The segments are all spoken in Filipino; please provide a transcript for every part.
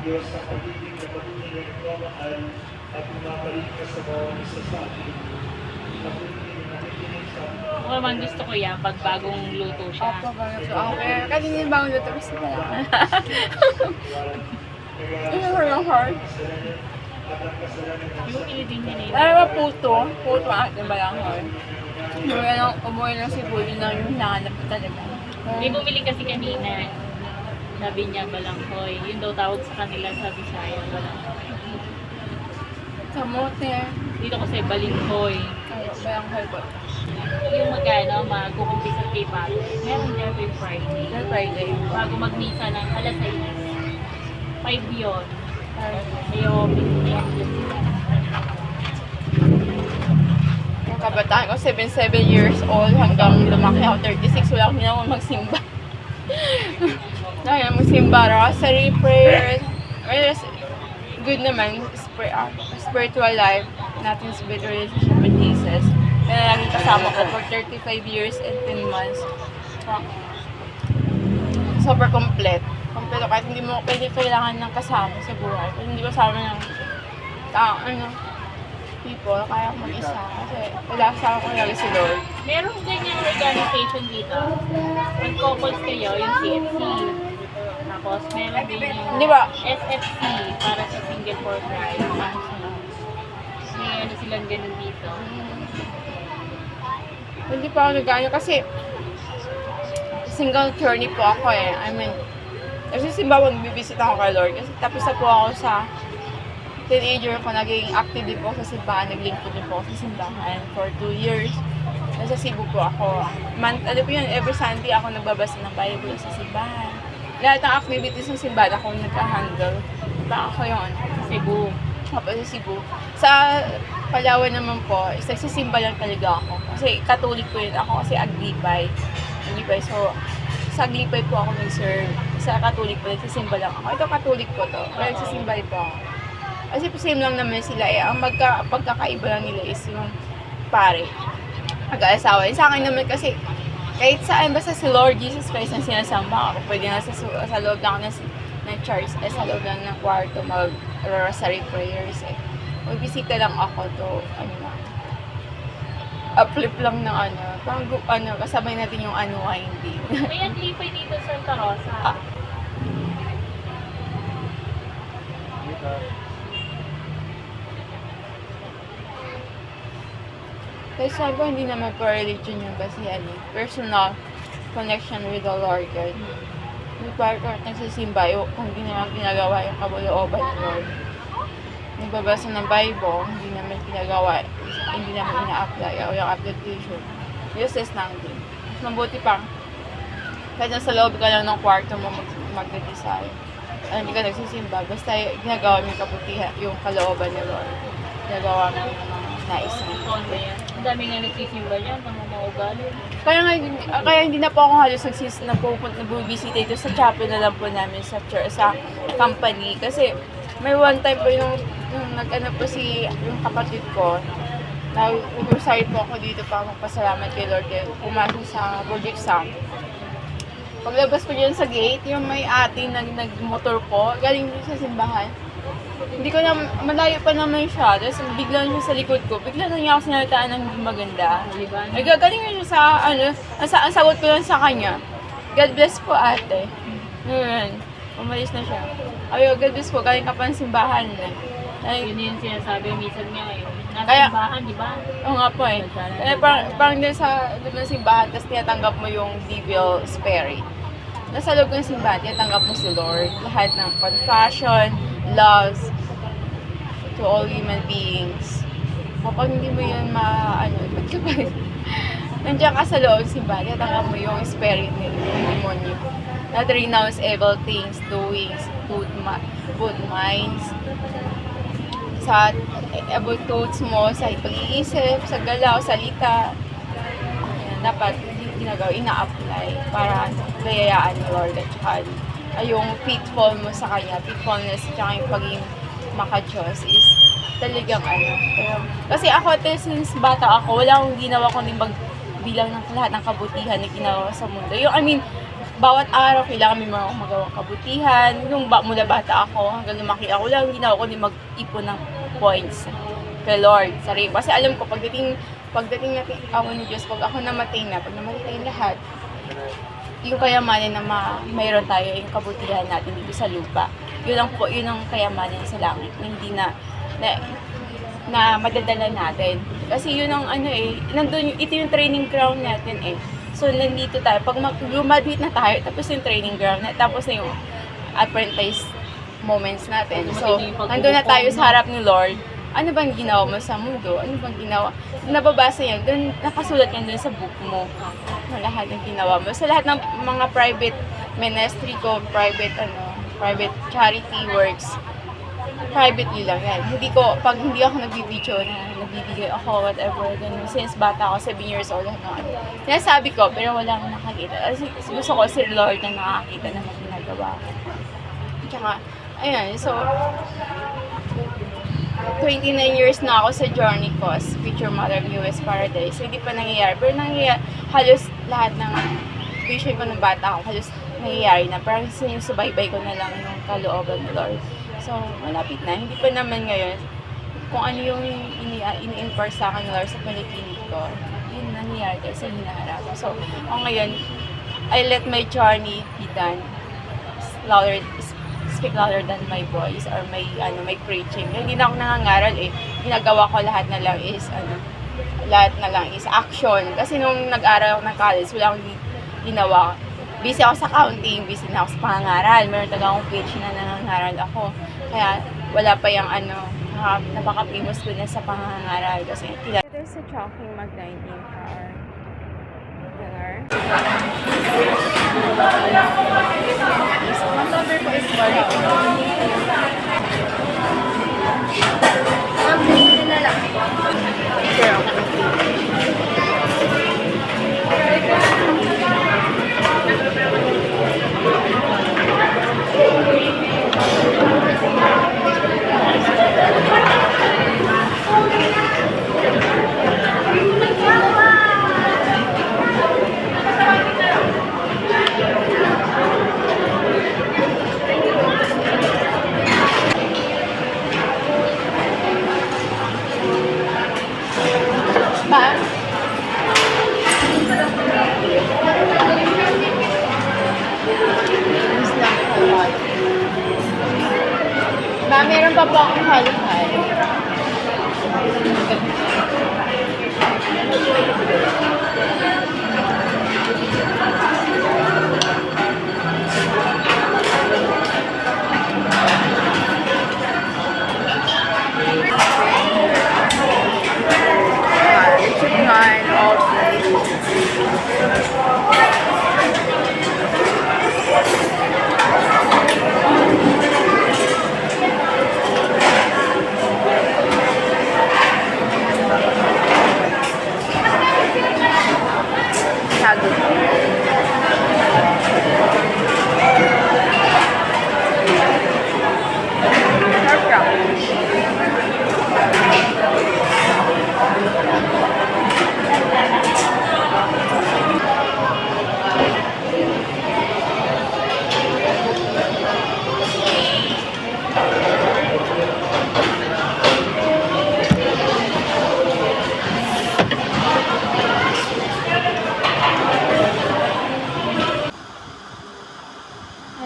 Diyos sa pagiging na patuloy na nagmamahal at pumapalikas sa bawat isa sa atin. Patuloy na nakikinig sa atin. Ako naman gusto ko yan pag bagong luto siya. Opo, bagong luto. Okay. Kasi yung bagong luto kasi wala. Ano ko yung heart? Yung pinidin niya nila. Alam ba puto? Puto ang ating balang heart. Umuwi ng Cebu, yun lang yung hinahanap ko talaga. May bumili kasi kanina. Sabi niya balanghoy. Yun daw tawag sa kanila sa Bisaya. Balanghoy. Kamote. Dito kasi balinghoy. Balang heart po. Yung magkano, magkukumpisa kay Pato. Meron niya every Friday. Every Friday. Bago magmisa ng alas 6. 5 yun. Ayaw, pinitiyan yun. Yung kabataan ko, 77 years old hanggang lumaki ako 36. Wala akong ginawang magsimba. Dahil magsimba, rosary, prayer. Good naman, spiritual life. Natin spiritual relationship with Jesus. Kaya laging kasama ko for 35 years and 10 months. Super complete. Kompleto kahit hindi mo pwede kailangan ng kasama sa buhay. Kung hindi ko kasama ng people, kaya ako mag-isa. Kasi wala kasama ko lagi si Lord. Merong ganyang organization dito. Pag couples kayo, yung CFC. Tapos meron din yung Di ba? SFC para sa single for Christ. May ano silang ganun dito. Hindi pa ako nag-ano kasi single journey po ako eh. I mean, kasi simbawa nagbibisit ako kay Lord. Kasi tapos na po ako sa teenager ko, naging active din po sa simbahan. Nag-link po din po sa simbahan for 2 years. Nasa Cebu po ako. Ano po yun, every Sunday ako nagbabasa ng Bible sa simbahan. Lahat ng activities ng simbahan ako nagka-handle. Baka ako yung Cebu. Tapos sa Cebu. Sa Palawan naman po, nagsisimba lang talaga ako. Kasi Catholic po yun ako kasi Aglipay. So, sa Aglipay po ako nag-serve. Sa Catholic po, nagsisimba lang ako. Ito Catholic po to. Pero nagsisimba rin po ako. Kasi same lang naman sila eh. Ang pagkakaiba lang nila is yung pare. mag-aasawa. Sa akin naman kasi, kahit saan, basta si Lord Jesus Christ ang sinasamba ako, pwede na sa loob lang ng church, sa loob lang ng kwarto, mag-rosary prayers eh. Magbisita lang ako to, uplift lang ng kasabay natin yung unwinding. May aglipay dito sa Santa Rosa. Kasi sabi ko, hindi naman per religion yung kasi personal connection with the Lord God. May part ko nagsisimba, kung hindi naman ginagawa yung kabalooban ng Lord. Nagbabasa ng Bible, hindi naman ginagawa, hindi naman ina-apply, o yung application. Useless lang din. Mas mabuti pa, kahit nasa loob ka lang ng kwarto mo magde-design. Hindi ka nagsisimba, basta ginagawa mo yung kabutihan, yung kalooban ni Lord. Ginagawa mo yung mga nais mo. Ang dami nga nagsisimba yan, pang mga ugali. Kaya hindi na po ako halos nabubisita ito sa chapel na lang po namin sa church, sa company. Kasi may one time po yung nag-ano po yung kapatid ko, nag-recite po ako dito para magpasalamat kay Lord kaya pumasok sa board exam. Paglabas ko dyan sa gate, yung may ating nag-motor po, galing din sa simbahan. Hindi ko na, malayo pa naman siya, tapos bigla siya sa likod ko, bigla na niya ako sinalitaan ng hindi maganda. Ay, galing na siya sa, ang sagot ko lang sa kanya, God bless po ate. Ngayon, umalis na siya. Ay, God bless po, galing ka pa ng simbahan. Yun yung sinasabi minsan nga ngayon. Nasa Kaya- simbahan, di ba? Oo nga po eh. Parang din sa loob ng simbahan, tapos tinatanggap mo yung devil spirit. Nasa loob ng simbahan, tinatanggap mo si Lord. Lahat ng compassion, loves to all human beings. Kapag hindi mo yun nandiyan ka sa loob ng simbahan, tinatanggap mo yung spirit ng demonyo. That renounce evil things, doings, good minds, sa about thoughts mo, sa pag-iisip, sa galaw, salita. Ayan, dapat ginagawa, ina-apply para bayayaan ni Lord at saka yung faithful mo sa Kanya, faithfulness at saka yung pagiging maka-Diyos is talagang Pero, kasi ako, since bata ako, wala akong ginawa kundi magbilang ng lahat ng kabutihan na ginawa sa mundo. Bawat araw kailangan may mga magawang kabutihan. Mula bata ako, hanggang lumaki ako, wala akong ginawa kundi mag-ipon ng points kay Lord. Sarili. Kasi alam ko, pagdating natin awan ni Diyos, pag ako namatay na, pag namatay lahat, yung kayamanan na mayroon tayo, yung kabutihan natin dito sa lupa. Yun ang kayamanan sa langit, na hindi na madadala natin. Kasi yun ang ito yung training ground natin eh. So, nandito tayo. Pag graduate na tayo, tapos yung training ground, tapos na yung apprentice moments natin. So, nandun na tayo sa harap ni Lord. Ano bang ginawa mo sa mundo? Ano bang ginawa? Nababasa yan. Doon, nakasulat yan doon sa book mo. Na lahat ng ginawa mo. Sa lahat ng mga private ministry ko, private charity works, privately lang yan. Pag hindi ako nagbibideo na nagbibigay ako, whatever, ganun. Since bata ako, 7 years old, sinasabi ko, pero wala akong nakakita. Kasi gusto ko si Lord na nakakita na ginagawa ko. Tsaka, ayun, so, 29 years na ako sa journey ko as Future Mother of US Paradise. So, hindi pa nangyayari. Pero halos lahat ng vision ko ng bata ako, halos nangyayari na. Parang sinusubaybay ko na lang yung kalooban ng Lord. So, malapit na. Hindi pa naman ngayon. Kung ano yung ini-impart sa akin ng Lord sa panaginip ko, yun nangyayari kasi hinaharap. So, ngayon, I let my journey be done. Speak louder than my voice or my preaching. Hindi na ako nangangaral eh. Ginagawa ko lahat na lang is action. Kasi nung nag-aral ako ng college, wala akong ginawa. Busy ako sa counting, busy na ako sa pangangaral. Meron talaga akong page na nangangaral ako. Kaya wala pa yung napaka-famous ko na sa pangangaral. Kasi there's a Chongqing Mag-19 car. Mag-over po is balik. Na lang. po akong halo-halo. Chicken, all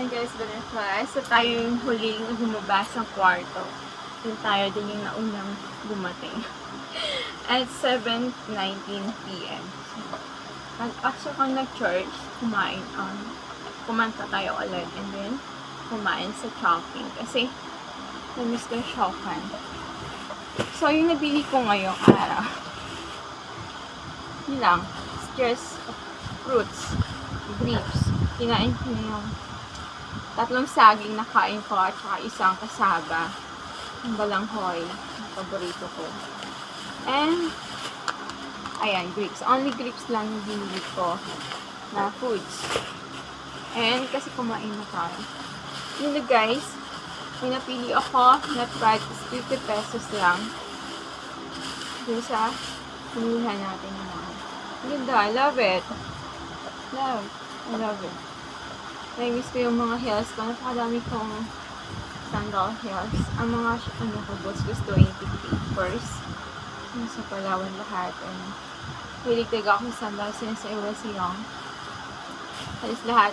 Hi guys, butterflies. So tayo yung huling lumabas ng kwarto. Then tayo din yung naunang dumating. At 7:19 p.m. Pag-after kang nag-church, kumanta tayo ulit. And then, kumain sa shopping. Kasi, namiss ko yung shopping. So, yung nabili ko ngayong araw. Yun lang. Stress of fruits. Grapes. Kinain ko na yung 3 saging na kain ko at saka isang kasaba. Ang balanghoy. Ang paborito ko. And, ayan, grapes. Only grapes lang yung binili ko na foods. And, kasi kumain na tayo. Yun na guys. May napili ako na price is 50 pesos lang. Dito sa pilihan natin naman. Ganda. I love it. I love it. Namiss ko yung mga heels ko. Napakadami kong sandal heels. Ang mga boots ko is 20 first. Sa Palawan lahat. And hiligtig ako sa sandal since I was young. Halos lahat.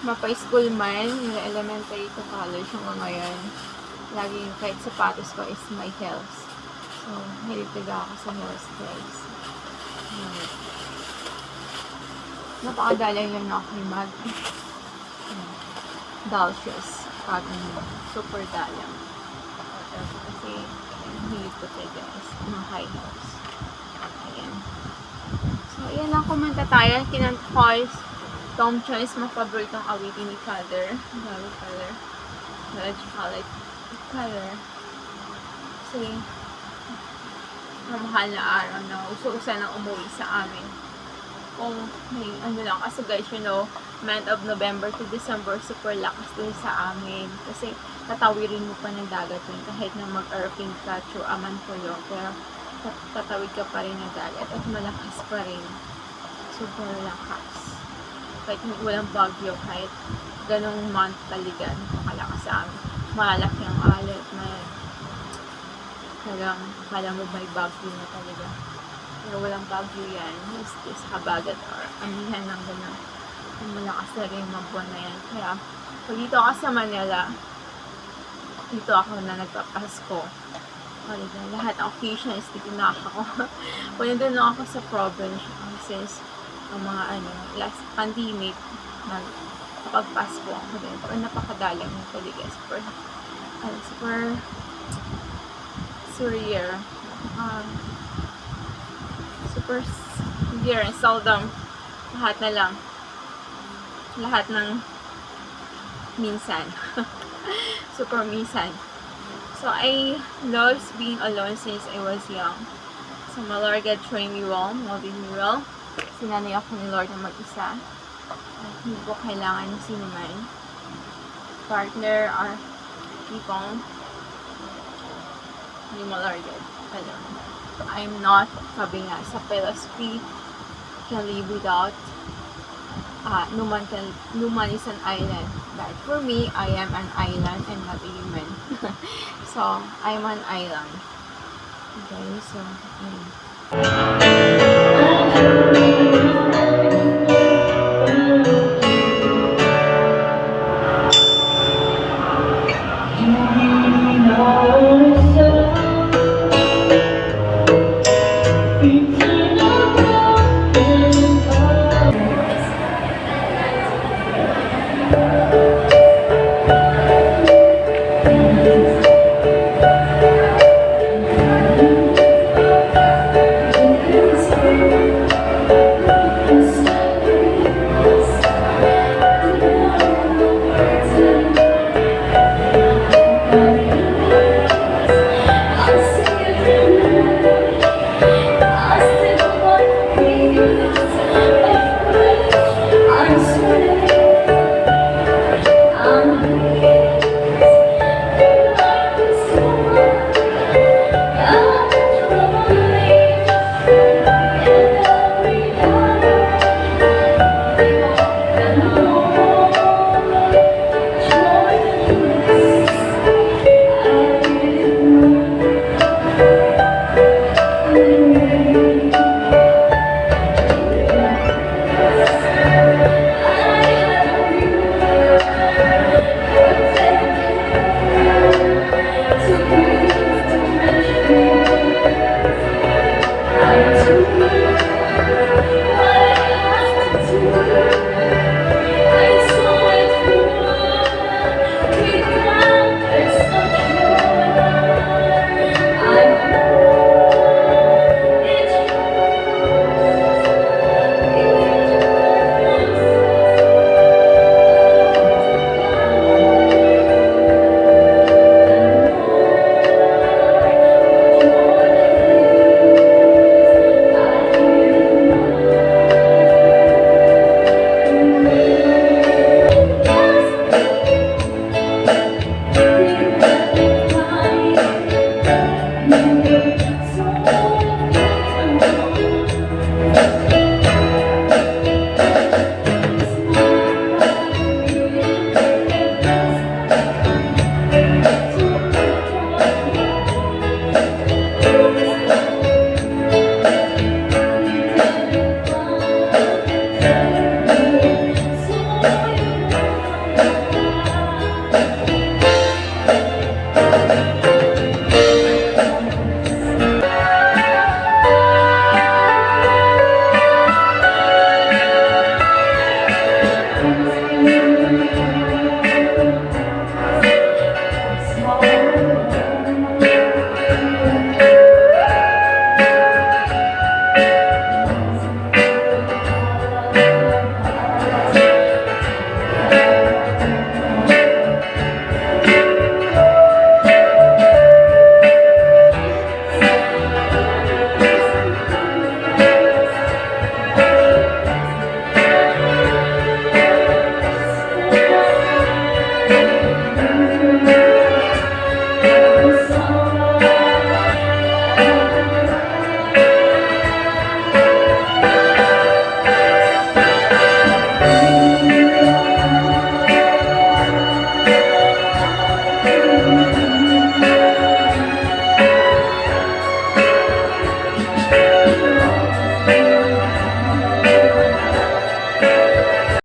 Mapa-school man, yung elementary to college yung mga ngayon. Lagi kahit sapatos ko is my heels. So, hiligtig ako sa heels guys. Napakadali lang ako yung doll shoes. Super dalang. Kasi, hilig ko tayo guys. Mga high heels. Ayan. So, ayan lang. Kumanta tayo. Kinanta ko is Tom Choice. Mga paboritong awitin ni Father. Dami color. Red palette color. Kasi, mahal na araw na uso-usa nang umuwi sa amin. Kung may lang, kasi guys, you know, month of November to December, super lakas din sa amin. Kasi, tatawirin mo pa ng dagat yun. Kahit na mag-airplane ka through Amanpulo, pero tatawid ka pa rin ng dagat at malakas pa rin. Super lakas. Kahit walang bagyo, kahit ganong month talaga, nakalakas sa amin. Malaki ang alat, kala mo may bagyo na talaga. Pero walang bagyo yan. Is habagat or amihan lang gano'n. Ang malakas na rin yung mga buwan na yan. Kaya, pag dito ako sa Manila, dito ako na nagpapasko. Lahat ng occasion is dito na ako. Kung nandun lang ako sa province, since ang mga last pandemic, nakapagpasko ako din. Pero napakadalang yung talaga. Super surreal. Super rare and seldom. Lahat ng minsan. Super minsan. So, I love being alone since I was young. So, my Lord God trained me well, molded me well. Sinanay ako ni Lord na mag-isa. At hindi ko kailangan ng sino man. Partner or people. Hindi mo Lord God alone. I'm not, sabi nga, sa philosophy, can live without, no man is an island. But for me, I am an island and not a human. So, I'm an island. Okay, so,